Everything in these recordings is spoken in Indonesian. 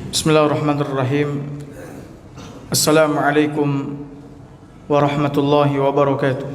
Bismillahirrahmanirrahim. Assalamualaikum warahmatullahi wabarakatuh.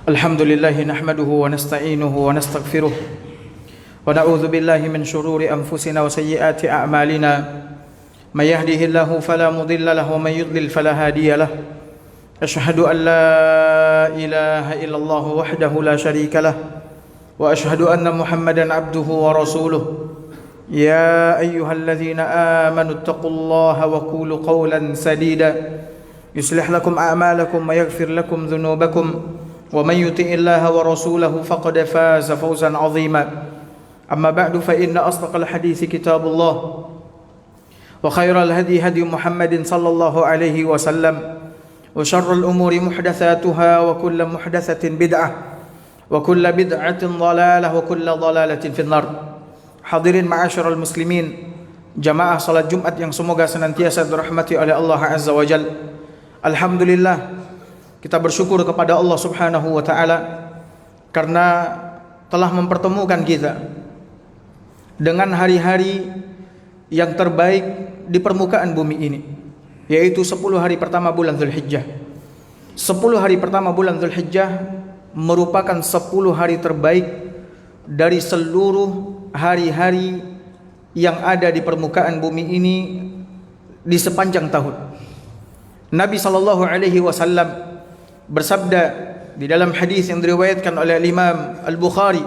Alhamdulillah nahmaduhu wa nasta'inuhu wa nastaghfiruh wa na'udzu billahi min shururi anfusina wa sayyiati a'malina may yahdihillahu fala mudilla lahu wa may yudlil fala hadiya lahu asyhadu an la ilaha illallah wahdahu la syarika lah wa asyhadu anna Muhammadan abduhu wa rasuluh ya ayyuhalladzina amanu taqullaha wa qulu qawlan sadida yuslih lakum a'malakum wa yaghfir lakum dhunubakum ومن يطع الله ورسوله فقد فاز فوزا عظيما أما بعد فإن أصدق الحديث كتاب الله وخير الهدي هدي محمد صلى الله عليه وسلم وشر الأمور محدثاتها وكل محدثة بدعة وكل بدعة ضلالة وكل ضلالة في النار. Hadirin ma'asyiral muslimin, jamaah salat Jumat yang semoga senantiasa dirahmati oleh Allah Azza wa Jalla. Alhamdulillah, kita bersyukur kepada Allah Subhanahu wa taala karena telah mempertemukan kita dengan hari-hari yang terbaik di permukaan bumi ini, yaitu 10 hari pertama bulan Dzulhijjah. 10 hari pertama bulan Dzulhijjah merupakan 10 hari terbaik dari seluruh hari-hari yang ada di permukaan bumi ini di sepanjang tahun. Nabi sallallahu alaihi wasallam bersabda di dalam hadis yang diriwayatkan oleh Imam Al-Bukhari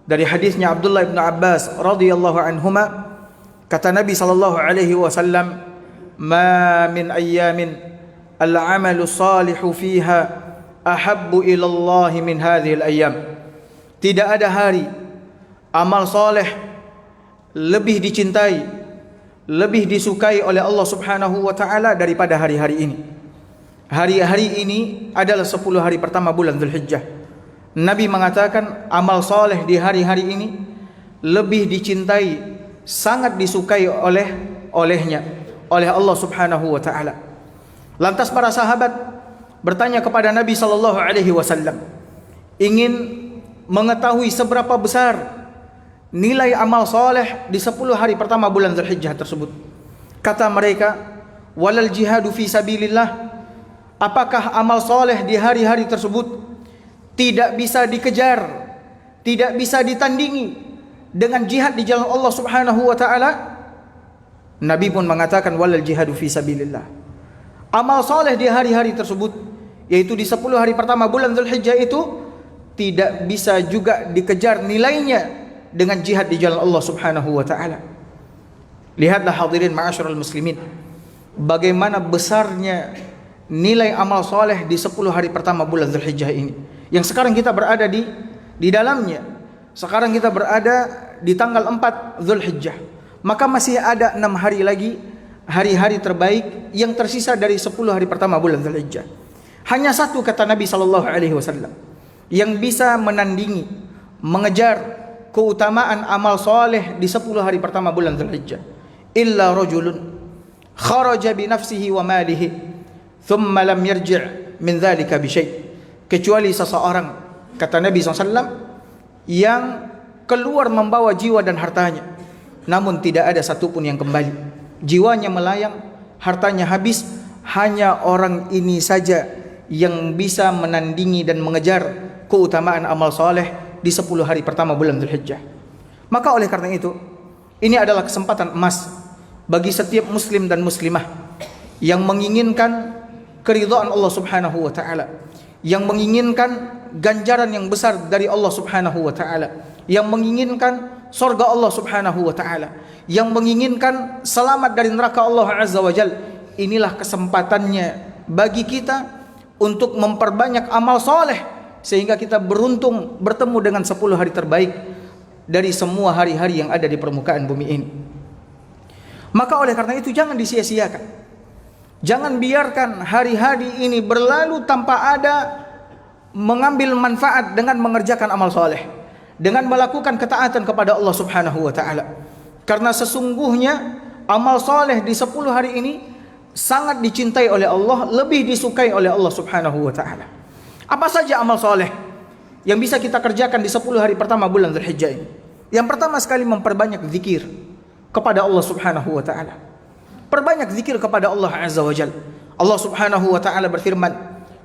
dari hadisnya Abdullah bin Abbas radhiyallahu anhuma, kata Nabi sallallahu alaihi wasallam, "Ma min ayyamin al-'amalu salihu fiha ahabbu ila Allah min hadhihi al-ayyam." Tidak ada hari amal saleh lebih dicintai, lebih disukai oleh Allah Subhanahu wa taala daripada hari-hari ini. Hari-hari ini adalah 10 hari pertama bulan Dzulhijjah. Nabi mengatakan amal saleh di hari-hari ini lebih dicintai, sangat disukai oleh Allah Subhanahu wa taala. Lantas para sahabat bertanya kepada Nabi sallallahu alaihi wasallam, ingin mengetahui seberapa besar nilai amal saleh di 10 hari pertama bulan Dzulhijjah tersebut. Kata mereka, walal jihadu fi sabilillah, apakah amal saleh di hari-hari tersebut tidak bisa dikejar, tidak bisa ditandingi dengan jihad di jalan Allah Subhanahu wa taala? Nabi pun mengatakan walal jihadu fi sabilillah. Amal saleh di hari-hari tersebut, yaitu di 10 hari pertama bulan Dzulhijjah itu, tidak bisa juga dikejar nilainya dengan jihad di jalan Allah Subhanahu wa taala. Lihatlah hadirin ma'asyiral muslimin, bagaimana besarnya nilai amal saleh di 10 hari pertama bulan Dzulhijjah ini, yang sekarang kita berada di dalamnya. Sekarang kita berada di tanggal 4 Dzulhijjah. Maka masih ada 6 hari lagi hari-hari terbaik yang tersisa dari 10 hari pertama bulan Dzulhijjah. Hanya satu, kata Nabi sallallahu alaihi wasallam, yang bisa menandingi, mengejar keutamaan amal saleh di 10 hari pertama bulan Dzulhijjah. Illa rajulun kharaja bi nafsihi wa malihi thumma lam yarji' min dzalika bi syai'. Kecuali seseorang, kata Nabi SAW, yang keluar membawa jiwa dan hartanya, namun tidak ada satupun yang kembali. Jiwanya melayang, hartanya habis. Hanya orang ini saja yang bisa menandingi dan mengejar keutamaan amal saleh di 10 hari pertama bulan Dzulhijjah. Maka oleh karena itu, ini adalah kesempatan emas bagi setiap muslim dan muslimah yang menginginkan keridhaan Allah Subhanahu wa taala, yang menginginkan ganjaran yang besar dari Allah Subhanahu wa taala, yang menginginkan surga Allah Subhanahu wa taala, yang menginginkan selamat dari neraka Allah Azza wa Jalla. Inilah kesempatannya bagi kita untuk memperbanyak amal soleh, sehingga kita beruntung bertemu dengan 10 hari terbaik dari semua hari-hari yang ada di permukaan bumi ini. Maka oleh karena itu jangan disia-siakan. Jangan biarkan hari-hari ini berlalu tanpa ada mengambil manfaat dengan mengerjakan amal soleh, dengan melakukan ketaatan kepada Allah Subhanahu wa taala. Karena sesungguhnya amal soleh di 10 hari ini sangat dicintai oleh Allah, lebih disukai oleh Allah Subhanahu wa taala. Apa saja amal soleh yang bisa kita kerjakan di 10 hari pertama bulan Dzulhijjah ini? Yang pertama sekali, memperbanyak zikir kepada Allah Subhanahu wa taala. Perbanyak zikir kepada Allah Azza wa Jalla. Allah Subhanahu wa taala berfirman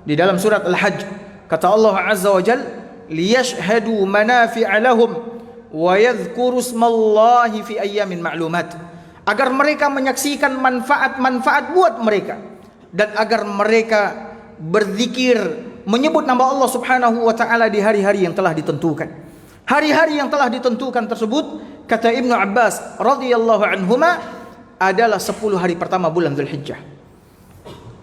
di dalam surat Al-Hajj, kata Allah Azza wa Jalla, liyashhadu manafi'a lahum wa yadhkuru ismallahi fi ayyamin ma'lumat, agar mereka menyaksikan manfaat-manfaat buat mereka, dan agar mereka berzikir menyebut nama Allah Subhanahu wa taala di hari-hari yang telah ditentukan. Hari-hari yang telah ditentukan tersebut, kata Ibnu Abbas radhiyallahu anhuma, adalah 10 hari pertama bulan Dzulhijjah.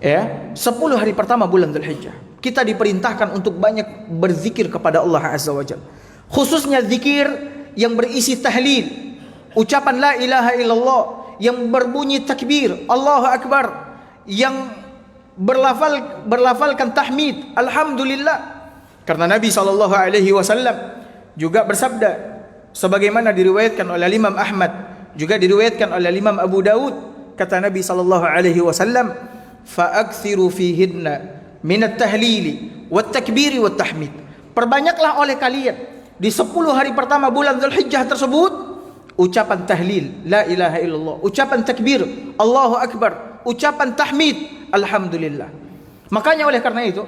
Ya, 10 hari pertama bulan Dzulhijjah. Kita diperintahkan untuk banyak berzikir kepada Allah Azza wa Jalla. Khususnya zikir yang berisi tahlil, ucapan la ilaha illallah, yang berbunyi takbir, Allahu Akbar, yang berlafalkan tahmid, alhamdulillah. Karena Nabi sallallahu alaihi wasallam juga bersabda, sebagaimana diriwayatkan oleh Imam Ahmad, juga diriwayatkan oleh Imam Abu Daud, kata Nabi sallallahu alaihi wasallam, fa'akthiru fihinna min at-tahlili wat-takbiri wat-tahmid. Perbanyaklah oleh kalian di 10 hari pertama bulan Dzulhijjah tersebut ucapan tahlil, la ilaha illallah, ucapan takbir, Allahu Akbar, ucapan tahmid, alhamdulillah. Makanya oleh karena itu,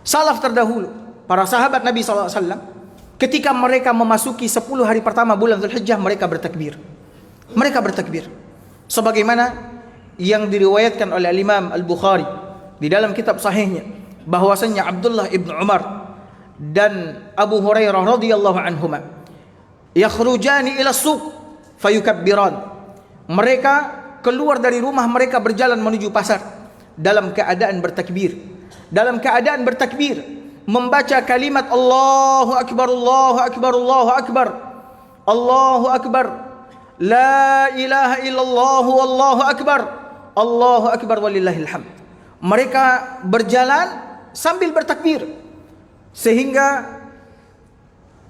salaf terdahulu, para sahabat Nabi SAW, ketika mereka memasuki 10 hari pertama bulan Dzulhijjah, mereka bertakbir. Mereka bertakbir. Sebagaimana yang diriwayatkan oleh Imam Al-Bukhari di dalam kitab sahihnya, bahwasanya Abdullah ibn Umar dan Abu Hurairah radhiyallahu anhuma yakhrujani ila suq fayukabbiran. Mereka keluar dari rumah mereka berjalan menuju pasar dalam keadaan bertakbir. Dalam keadaan bertakbir, membaca kalimat Allahu Akbar, Allahu Akbar, Allahu Akbar, Allahu Akbar, la ilaha illallah, Allahu Akbar, Allahu Akbar walillahil hamd. Mereka berjalan sambil bertakbir, sehingga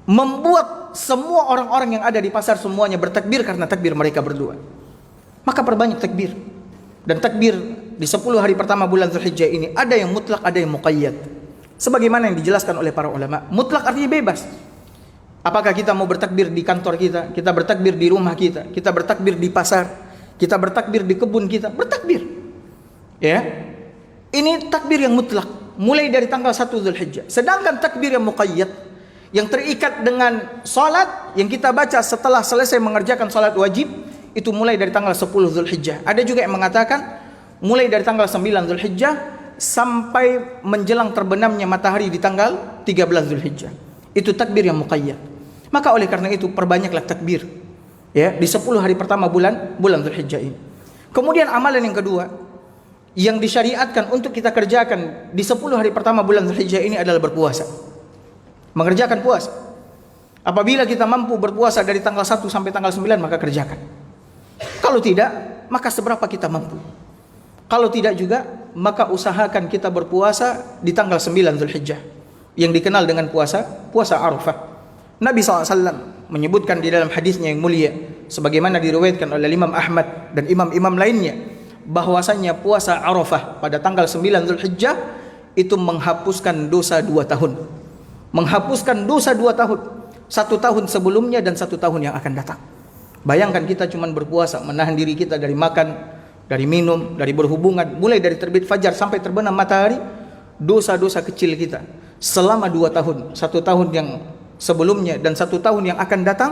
membuat semua orang-orang yang ada di pasar semuanya bertakbir karena takbir mereka berdua. Maka perbanyak takbir. Dan takbir di 10 hari pertama bulan Dzulhijjah ini ada yang mutlak, ada yang muqayyad. Sebagaimana yang dijelaskan oleh para ulama, mutlak artinya bebas. Apakah kita mau bertakbir di kantor kita bertakbir di rumah kita bertakbir di pasar, kita bertakbir di kebun kita, bertakbir. Ya. Ini takbir yang mutlak, mulai dari tanggal 1 Dzulhijjah. Sedangkan takbir yang muqayyad, yang terikat dengan salat yang kita baca setelah selesai mengerjakan salat wajib, itu mulai dari tanggal 10 Dzulhijjah. Ada juga yang mengatakan mulai dari tanggal 9 Dzulhijjah sampai menjelang terbenamnya matahari di tanggal 13 Dzulhijjah. Itu takbir yang muqayyad. Maka oleh karena itu perbanyaklah takbir, ya, di 10 hari pertama bulan Dzulhijjah ini. Kemudian amalan yang kedua yang disyariatkan untuk kita kerjakan di 10 hari pertama bulan Dzulhijjah ini adalah berpuasa. Mengerjakan puasa. Apabila kita mampu berpuasa dari tanggal 1 sampai tanggal 9, maka kerjakan. Kalau tidak, maka seberapa kita mampu. Kalau tidak juga, maka usahakan kita berpuasa di tanggal 9 Dzulhijjah, yang dikenal dengan puasa Arafah. Nabi SAW menyebutkan di dalam hadisnya yang mulia, sebagaimana diriwayatkan oleh Imam Ahmad dan imam-imam lainnya, bahwasanya puasa Arafah pada tanggal 9 Dzulhijjah itu menghapuskan dosa 2 tahun. Menghapuskan dosa 2 tahun. 1 tahun sebelumnya dan 1 tahun yang akan datang. Bayangkan kita cuma berpuasa, menahan diri kita dari makan, dari minum, dari berhubungan, mulai dari terbit fajar sampai terbenam matahari, dosa-dosa kecil kita selama 2 tahun, 1 tahun yang sebelumnya dan 1 tahun yang akan datang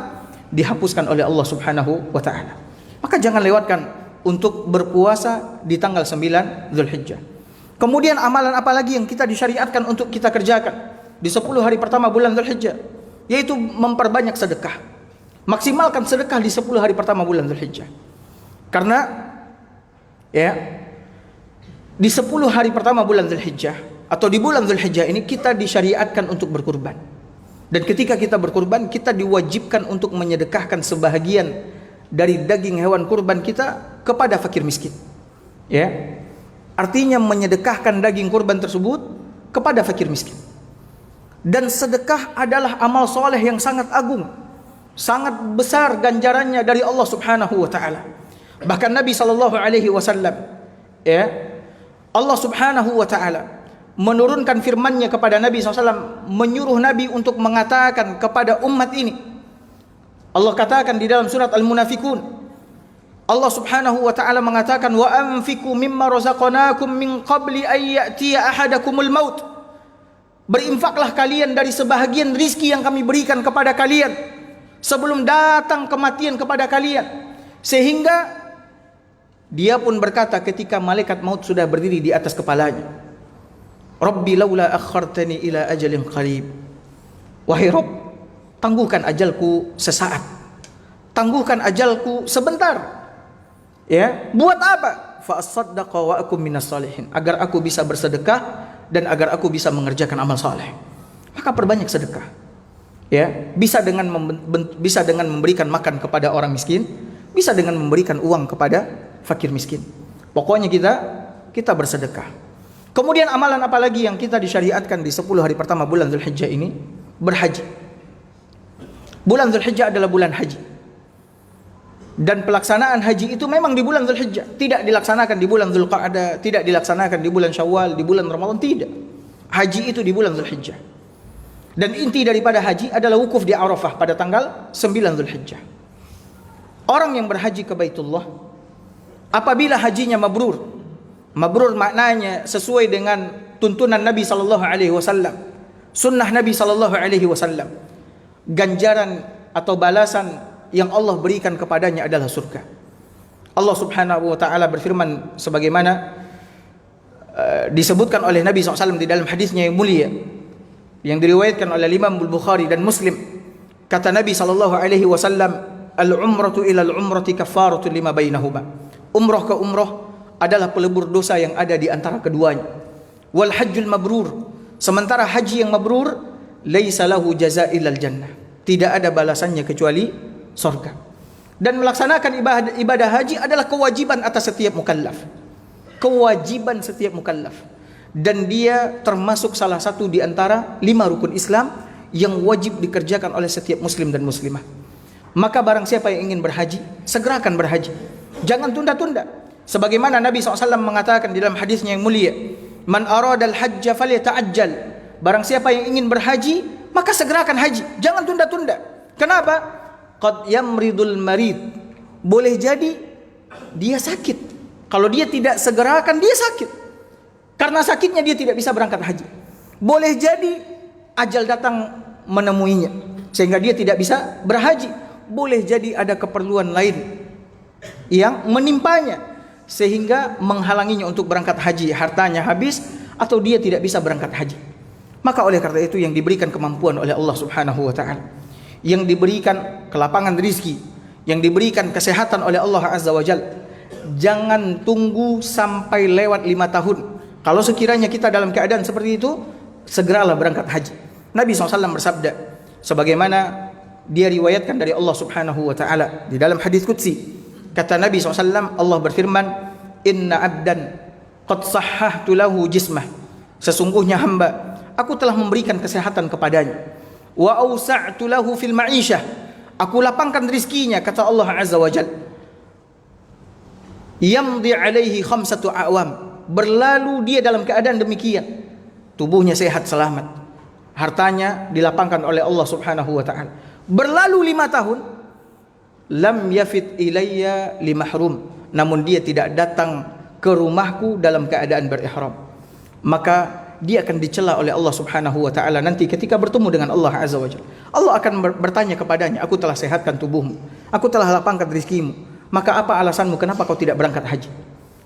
dihapuskan oleh Allah Subhanahu wa taala. Maka jangan lewatkan untuk berpuasa di tanggal 9 Dzulhijjah. Kemudian amalan apa lagi yang kita disyariatkan untuk kita kerjakan di 10 hari pertama bulan Dzulhijjah, yaitu memperbanyak sedekah. Maksimalkan sedekah di 10 hari pertama bulan Dzulhijjah. Karena ya, di 10 hari pertama bulan Dzulhijjah atau di bulan Dzulhijjah ini kita disyariatkan untuk berkurban. Dan ketika kita berkurban, kita diwajibkan untuk menyedekahkan sebahagian dari daging hewan kurban kita kepada fakir miskin. Ya. Artinya menyedekahkan daging kurban tersebut kepada fakir miskin. Dan sedekah adalah amal soleh yang sangat agung, sangat besar ganjarannya dari Allah Subhanahu wa taala. Bahkan Nabi sallallahu alaihi wasallam, ya, Allah Subhanahu wa taala menurunkan firman-Nya kepada Nabi SAW, menyuruh Nabi untuk mengatakan kepada umat ini. Allah katakan di dalam surat Al-Munafikun, Allah Subhanahu wa taala mengatakan, wa anfiqu mimma razaqnakum min qabli an ya'tiya ahadakumul maut. Berinfaklah kalian dari sebahagian rizki yang kami berikan kepada kalian sebelum datang kematian kepada kalian. Sehingga dia pun berkata ketika malaikat maut sudah berdiri di atas kepalanya, Rabbi laula akhartani ila ajalin qarib. Wahai Rabb, tangguhkan ajalku sesaat. Tangguhkan ajalku sebentar. Ya, buat apa? Fa asaddaqa wa akum minas salihin. Agar aku bisa bersedekah dan agar aku bisa mengerjakan amal saleh. Maka perbanyak sedekah. Ya, bisa dengan memberikan makan kepada orang miskin, bisa dengan memberikan uang kepada fakir miskin. Pokoknya kita bersedekah. Kemudian amalan apa lagi yang kita disyariatkan di 10 hari pertama bulan Dzulhijjah ini? Berhaji. Bulan Dzulhijjah adalah bulan haji. Dan pelaksanaan haji itu memang di bulan Dzulhijjah, tidak dilaksanakan di bulan Dzulqa'dah, tidak dilaksanakan di bulan Syawal, di bulan Ramadan, tidak. Haji itu di bulan Dzulhijjah. Dan inti daripada haji adalah wukuf di Arafah pada tanggal 9 Dzulhijjah. Orang yang berhaji ke Baitullah, apabila hajinya mabrur, mabrur maknanya sesuai dengan tuntunan Nabi sallallahu alaihi wasallam, sunnah Nabi sallallahu alaihi wasallam, ganjaran atau balasan yang Allah berikan kepadanya adalah surga. Allah Subhanahu wa taala berfirman sebagaimana disebutkan oleh Nabi SAW di dalam hadisnya yang mulia yang diriwayatkan oleh Imam Bukhari dan Muslim. Kata Nabi sallallahu alaihi wasallam, al-umratu ila al-umrati kafaratu lima bainahuma. Umrah ke umrah adalah pelebur dosa yang ada di antara keduanya. Wal hajjul mabrur, sementara haji yang mabrur, laisa lahu jazaa illal jannah, tidak ada balasannya kecuali surga. Dan melaksanakan ibadah haji adalah kewajiban atas setiap mukallaf. Kewajiban setiap mukallaf, dan dia termasuk salah satu di antara 5 rukun Islam yang wajib dikerjakan oleh setiap muslim dan muslimah. Maka barang siapa yang ingin berhaji, segerakan berhaji, jangan tunda-tunda. Sebagaimana Nabi SAW mengatakan di dalam hadisnya yang mulia, man aradal hajja falyata'ajjal, barang siapa yang ingin berhaji maka segerakan haji, jangan tunda-tunda. Kenapa? Qad yamridul marid, boleh jadi dia sakit. Kalau dia tidak segerakan, dia sakit. Karena sakitnya dia tidak bisa berangkat haji. Boleh jadi ajal datang menemuinya sehingga dia tidak bisa berhaji. Boleh jadi ada keperluan lain yang menimpanya sehingga menghalanginya untuk berangkat haji, hartanya habis atau dia tidak bisa berangkat haji. Maka oleh karena itu yang diberikan kemampuan oleh Allah Subhanahu wa taala, yang diberikan kelapangan rizki, yang diberikan kesehatan oleh Allah Azza wa Jalla, jangan tunggu sampai lewat 5 tahun. Kalau sekiranya kita dalam keadaan seperti itu, segeralah berangkat haji. Nabi SAW bersabda, sebagaimana dia riwayatkan dari Allah Subhanahu wa taala di dalam hadis qudsi. Kata Nabi SAW, Allah berfirman, inna abdan qad sahhahtu lahu jismah, sesungguhnya hamba aku telah memberikan kesehatan kepadanya. Wa awsa'tu lahu fil ma'isyah, aku lapangkan rizkinya, kata Allah Azza wa Jalla. Yamdi alaihi khamsatu a'wam, berlalu dia dalam keadaan demikian, tubuhnya sehat selamat, hartanya dilapangkan oleh Allah Subhanahu wa taala. Berlalu 5 tahun, lam yafid ilayya limahrum, namun dia tidak datang ke rumahku dalam keadaan berihram, maka dia akan dicela oleh Allah Subhanahu wa taala nanti ketika bertemu dengan Allah Azza wa Jalla. Allah akan bertanya kepadanya, aku telah sehatkan tubuhmu, aku telah lapangkan rizkimu, maka apa alasanmu kenapa kau tidak berangkat haji?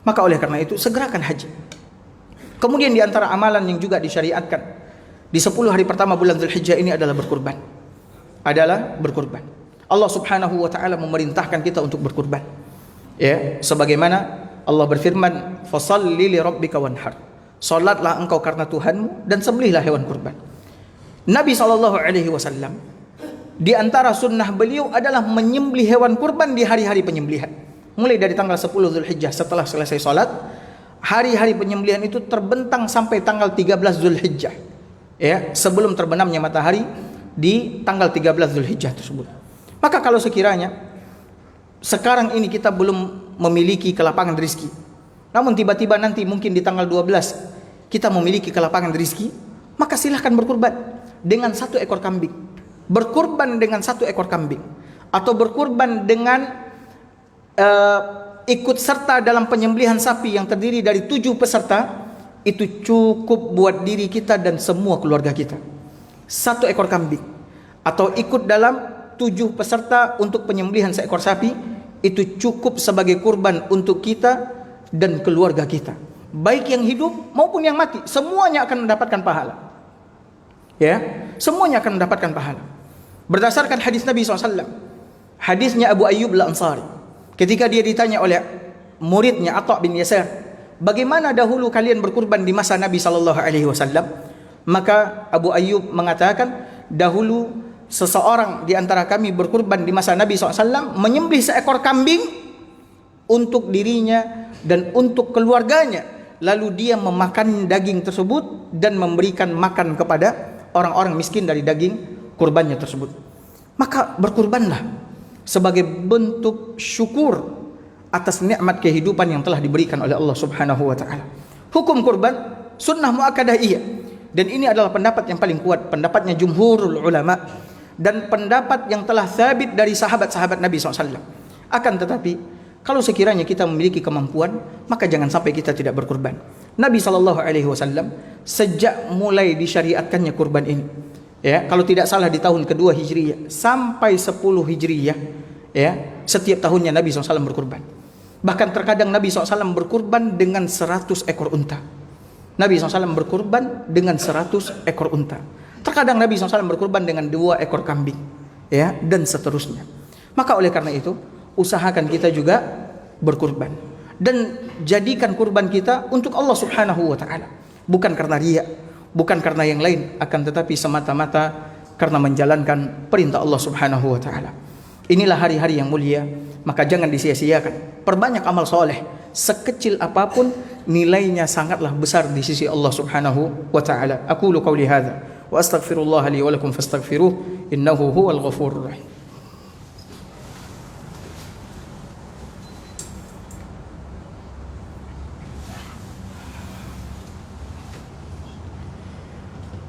Maka oleh karena itu segerakan haji. Kemudian di antara amalan yang juga disyariatkan di 10 hari pertama bulan Dzulhijjah ini adalah berkurban. Allah Subhanahu wa taala memerintahkan kita untuk berkurban. Ya, sebagaimana Allah berfirman, "Fashalli li rabbika wanhar." Salatlah engkau karena Tuhanmu dan sembelihlah hewan kurban. Nabi sallallahu alaihi wasallam, di antara sunnah beliau adalah menyembelih hewan kurban di hari-hari penyembelihan. Mulai dari tanggal 10 Dzulhijjah setelah selesai salat, hari-hari penyembelihan itu terbentang sampai tanggal 13 Dzulhijjah. Ya, sebelum terbenamnya matahari di tanggal 13 Dzulhijjah tersebut. Maka kalau sekiranya sekarang ini kita belum memiliki kelapangan rezeki, namun tiba-tiba nanti mungkin di tanggal 12 kita memiliki kelapangan rezeki, maka silahkan berkurban dengan 1 ekor kambing. Berkurban dengan 1 ekor kambing, atau berkurban dengan ikut serta dalam penyembelihan sapi yang terdiri dari 7 peserta, itu cukup buat diri kita dan semua keluarga kita. 1 ekor kambing, atau ikut dalam 7 peserta untuk penyembelihan seekor sapi, itu cukup sebagai kurban untuk kita dan keluarga kita, baik yang hidup maupun yang mati, semuanya akan mendapatkan pahala. Ya, semuanya akan mendapatkan pahala. Berdasarkan hadis Nabi SAW, hadisnya Abu Ayyub Al-Ansari, ketika dia ditanya oleh muridnya Atha bin Yasar, bagaimana dahulu kalian berkurban di masa Nabi SAW? Maka Abu Ayyub mengatakan, dahulu seseorang di antara kami berkurban di masa Nabi SAW, menyembelih seekor kambing untuk dirinya dan untuk keluarganya, lalu dia memakan daging tersebut dan memberikan makan kepada orang-orang miskin dari daging kurbannya tersebut. Maka berkurbanlah sebagai bentuk syukur atas nikmat kehidupan yang telah diberikan oleh Allah Subhanahu wa taala. Hukum kurban sunnah muakkadah iya, dan ini adalah pendapat yang paling kuat, pendapatnya jumhurul ulama dan pendapat yang telah sabit dari sahabat-sahabat Nabi SAW. Akan tetapi, kalau sekiranya kita memiliki kemampuan, maka jangan sampai kita tidak berkurban. Nabi SAW sejak mulai disyariatkannya kurban ini, ya, kalau tidak salah di tahun kedua Hijriyah sampai 10 Hijriyah, ya, setiap tahunnya Nabi SAW berkurban. Bahkan terkadang Nabi SAW berkurban dengan 100 ekor unta. Nabi SAW berkurban dengan 100 ekor unta. Terkadang Nabi SAW berkurban dengan 2 ekor kambing, ya, dan seterusnya. Maka oleh karena itu, usahakan kita juga berkurban dan jadikan kurban kita untuk Allah Subhanahu wa taala, bukan karena riya, bukan karena yang lain, akan tetapi semata-mata karena menjalankan perintah Allah Subhanahu wa taala. Inilah hari-hari yang mulia, maka jangan disia-siakan. Perbanyak amal soleh, sekecil apapun nilainya sangatlah besar di sisi Allah Subhanahu wa taala. Aqulu qauli hadza wa astaghfirullah li wa lakum fastaghfiruh innahu huwal ghafurur rahim.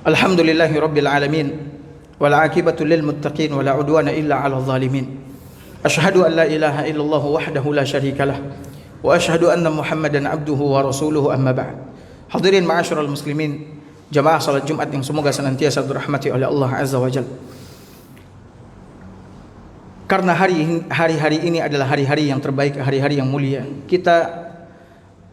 Alhamdulillahi rabbil alamin wal aqibatu lil muttaqin wala udwana illa 'alal zalimin. Asyhadu an la ilaha illallah wahdahu la syarikalah wa asyhadu anna Muhammadan abduhu wa rasuluhu, amma ba'd. Hadirin ma'asyiral muslimin, jamaah salat Jumat yang semoga senantiasa dirahmati oleh Allah Azza wa Jalla. Karena hari-hari ini adalah hari-hari yang terbaik, hari-hari yang mulia, kita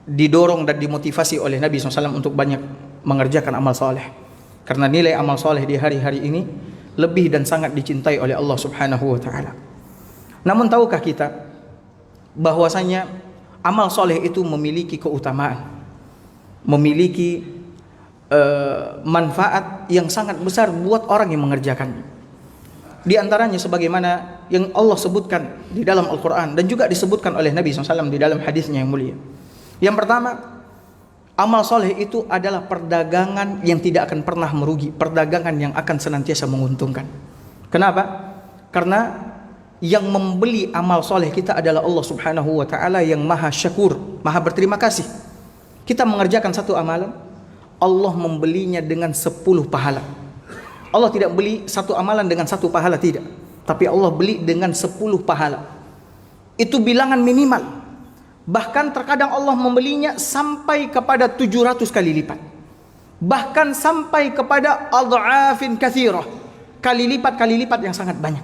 didorong dan dimotivasi oleh Nabi SAW untuk banyak mengerjakan amal soleh. Karena nilai amal soleh di hari-hari ini lebih dan sangat dicintai oleh Allah Subhanahu wa ta'ala. Namun tahukah kita bahwasanya amal soleh itu memiliki keutamaan, memiliki manfaat yang sangat besar buat orang yang mengerjakannya. Di antaranya sebagaimana yang Allah sebutkan di dalam Al-Quran dan juga disebutkan oleh Nabi SAW di dalam hadisnya yang mulia. Yang pertama, amal soleh itu adalah perdagangan yang tidak akan pernah merugi, perdagangan yang akan senantiasa menguntungkan. Kenapa? Karena yang membeli amal soleh kita adalah Allah Subhanahu wa ta'ala yang maha syakur, maha berterima kasih. Kita mengerjakan satu amalan, Allah membelinya dengan 10 pahala. Allah tidak beli satu amalan dengan 1 pahala, tidak, tapi Allah beli dengan 10 pahala. Itu bilangan minimal. Bahkan terkadang Allah membelinya sampai kepada 700 kali lipat. Bahkan sampai kepada adha'afin katsirah, kali lipat yang sangat banyak.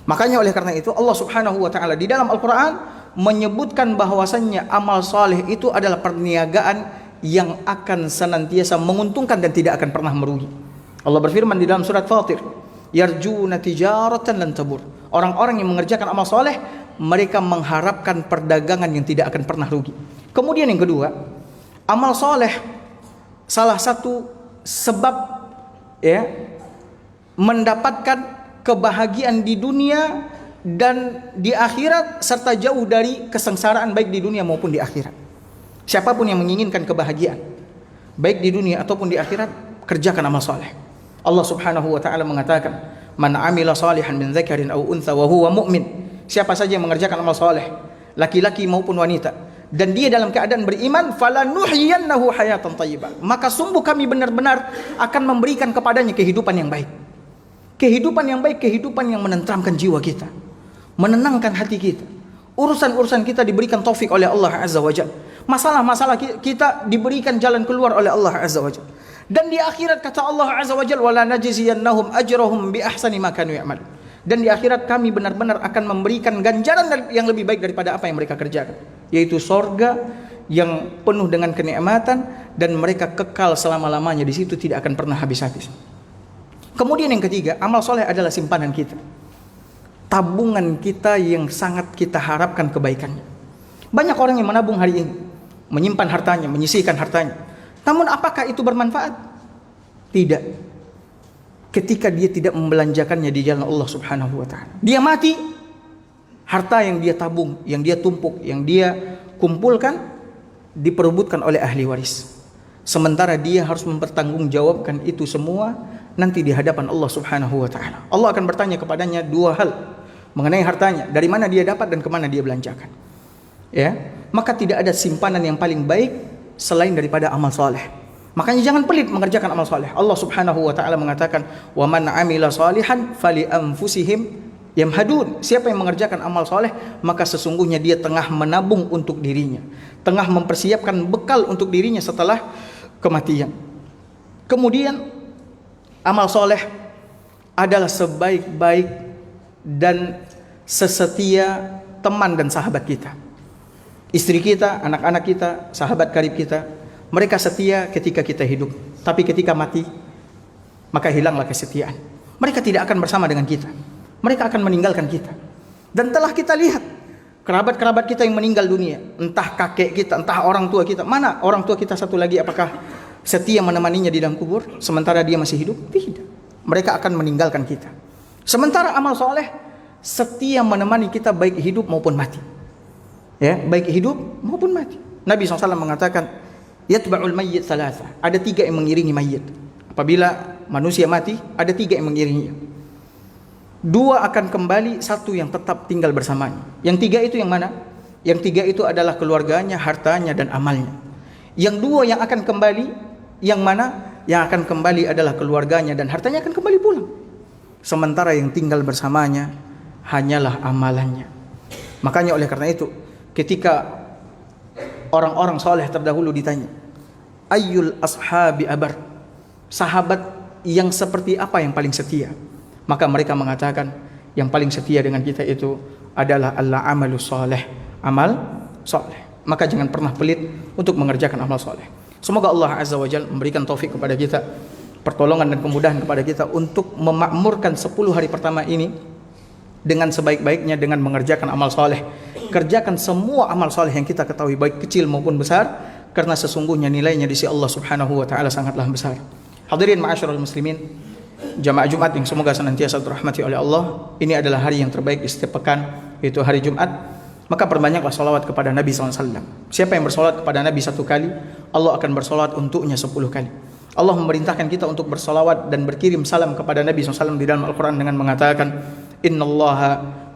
Makanya oleh karena itu Allah Subhanahu wa taala di dalam Al-Qur'an menyebutkan bahwasannya amal saleh itu adalah perniagaan yang akan senantiasa menguntungkan dan tidak akan pernah merugi. Allah berfirman di dalam surat Fatir, yarjuna tijaratan lan tabur. Orang-orang yang mengerjakan amal saleh, mereka mengharapkan perdagangan yang tidak akan pernah rugi. Kemudian yang kedua, amal soleh salah satu sebab, ya, mendapatkan kebahagiaan di dunia dan di akhirat serta jauh dari kesengsaraan baik di dunia maupun di akhirat. Siapapun yang menginginkan kebahagiaan baik di dunia ataupun di akhirat, kerjakan amal soleh. Allah Subhanahu wa ta'ala mengatakan, man amila salihan min dzakarin aw untha wa huwa mu'min. Siapa saja yang mengerjakan amal soleh, laki-laki maupun wanita, dan dia dalam keadaan beriman, falanuhyiyannahu hayatan thayyibah, maka sungguh kami benar-benar akan memberikan kepadanya kehidupan yang baik. Kehidupan yang baik, kehidupan yang menenteramkan jiwa kita, menenangkan hati kita. Urusan-urusan kita diberikan taufik oleh Allah Azza wa Jalla. Masalah-masalah kita diberikan jalan keluar oleh Allah Azza wa Jalla. Dan di akhirat kata Allah Azza wa Jalla, wala najziyannahum ajrahum bi ahsani ma kanu ya'malun. Dan di akhirat kami benar-benar akan memberikan ganjaran yang lebih baik daripada apa yang mereka kerjakan, yaitu sorga yang penuh dengan kenikmatan dan mereka kekal selama-lamanya di situ, tidak akan pernah habis-habis. Kemudian yang ketiga, amal soleh adalah simpanan kita, tabungan kita yang sangat kita harapkan kebaikannya. Banyak orang yang menabung hari ini, menyimpan hartanya, menyisihkan hartanya. Namun apakah itu bermanfaat? Tidak. Ketika dia tidak membelanjakannya di jalan Allah Subhanahu wa ta'ala, dia mati, harta yang dia tabung, yang dia tumpuk, yang dia kumpulkan diperebutkan oleh ahli waris. Sementara dia harus mempertanggungjawabkan itu semua nanti di hadapan Allah Subhanahu wa ta'ala. Allah akan bertanya kepadanya 2 hal mengenai hartanya, dari mana dia dapat dan kemana dia belanjakan. Ya, maka tidak ada simpanan yang paling baik selain daripada amal soleh. Makanya jangan pelit mengerjakan amal soleh. Allah Subhanahu wa ta'ala mengatakan, wa man amila salihan fali anfusihim Yamhadun, siapa yang mengerjakan amal soleh, maka sesungguhnya dia tengah menabung untuk dirinya, tengah mempersiapkan bekal untuk dirinya setelah kematian. Kemudian amal soleh adalah sebaik-baik dan sesetia teman dan sahabat kita. Istri kita, anak-anak kita, sahabat karib kita, mereka setia ketika kita hidup, tapi ketika mati maka hilanglah kesetiaan. Mereka tidak akan bersama dengan kita, mereka akan meninggalkan kita. Dan telah kita lihat kerabat-kerabat kita yang meninggal dunia, entah kakek kita, entah orang tua kita. Mana orang tua kita satu lagi, apakah setia menemaninya di dalam kubur sementara dia masih hidup? Tidak. Mereka akan meninggalkan kita. Sementara amal soleh setia menemani kita baik hidup maupun mati. Ya, baik hidup maupun mati. Nabi SAW mengatakan, yatba'ul mayyit thalatha. Ada 3 yang mengiringi mayit. Apabila manusia mati, ada 3 yang mengiringinya. 2 akan kembali, 1 yang tetap tinggal bersamanya. Yang 3 itu yang mana? Yang 3 itu adalah keluarganya, hartanya, dan amalnya. Yang 2 yang akan kembali, yang mana? Yang akan kembali adalah keluarganya dan hartanya akan kembali pulang. Sementara yang tinggal bersamanya hanyalah amalannya. Makanya oleh karena itu, ketika orang-orang soleh terdahulu ditanya, ayyul ashabi abar, sahabat yang seperti apa yang paling setia? Maka mereka mengatakan, yang paling setia dengan kita itu adalah al-amalus soleh, amal soleh. Maka jangan pernah pelit untuk mengerjakan amal soleh. Semoga Allah Azza wa Jalla memberikan taufik kepada kita, pertolongan dan kemudahan kepada kita untuk memakmurkan 10 hari pertama ini dengan sebaik-baiknya dengan mengerjakan amal soleh. Kerjakan semua amal soleh yang kita ketahui, baik kecil maupun besar, karena sesungguhnya nilainya di sisi Allah Subhanahu wa taala sangatlah besar. Hadirin ma'asyiral muslimin, jamaah Jumat yang semoga senantiasa dirahmati oleh Allah, ini adalah hari yang terbaik di setiap pekan, yaitu hari Jumat. Maka perbanyaklah salawat kepada Nabi SAW. Siapa yang bersalawat kepada Nabi 1 kali, Allah akan bersalawat untuknya 10 kali. Allah memerintahkan kita untuk bersalawat dan berkirim salam kepada Nabi SAW di dalam Al-Quran dengan mengatakan, Innallaha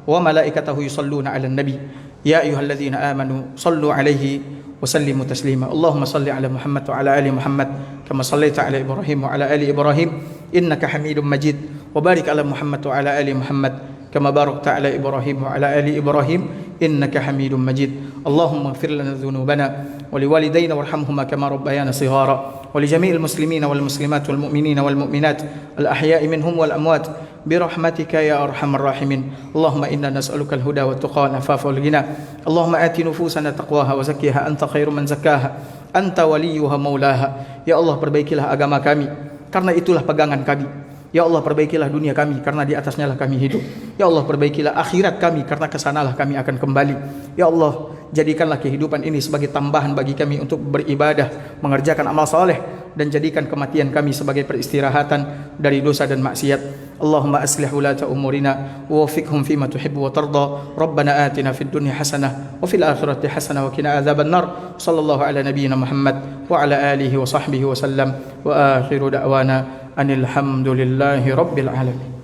wa malaikatahu yusalluna ala nabi ya ayyuhalladzina amanu sallu alaihi wa sallimu taslima. Allahumma salli ala Muhammad wa ala ali Muhammad kama sallaita ala Ibrahim wa ala ali Ibrahim innaka Hamidum Majid, wa barik ala Muhammad wa ala ali Muhammad كما باركت على إبراهيم وعلى آل إبراهيم إنك حميد مجيد. اللهم اغفر لنا ذنوبنا ولوالدينا وارحمهما كما ربيانا صغارا ولجميع المسلمين والمسلمات والمؤمنين والمؤمنات الأحياء منهم والأموات برحمتك يا أرحم الراحمين. اللهم إنا نسألك الهدى والتقى والعفاف والغنى. اللهم آت نفوسنا تقواها وزكها أنت خير من زكاها أنت وليها مولاها. Ya Allah, perbaikilah agama kami karena itulah pegangan kami. Ya Allah, perbaikilah dunia kami karena di atasnya lah kami hidup. Ya Allah, perbaikilah akhirat kami karena kesanalah kami akan kembali. Ya Allah, jadikanlah kehidupan ini sebagai tambahan bagi kami untuk beribadah, mengerjakan amal saleh, dan jadikan kematian kami sebagai peristirahatan dari dosa dan maksiat. Allahumma aslih ulata umurina wa wafiqhum fima tuhibbu wa tarda. Rabbana atina fid dunya hasanah wa fil akhirati hasanah wa qina adzaban nar. Sallallahu ala nabiyyina Muhammad wa ala alihi wa sahbihi wa sallam. Wa akhiru da'wana anil hamdulillahi rabbil alamin.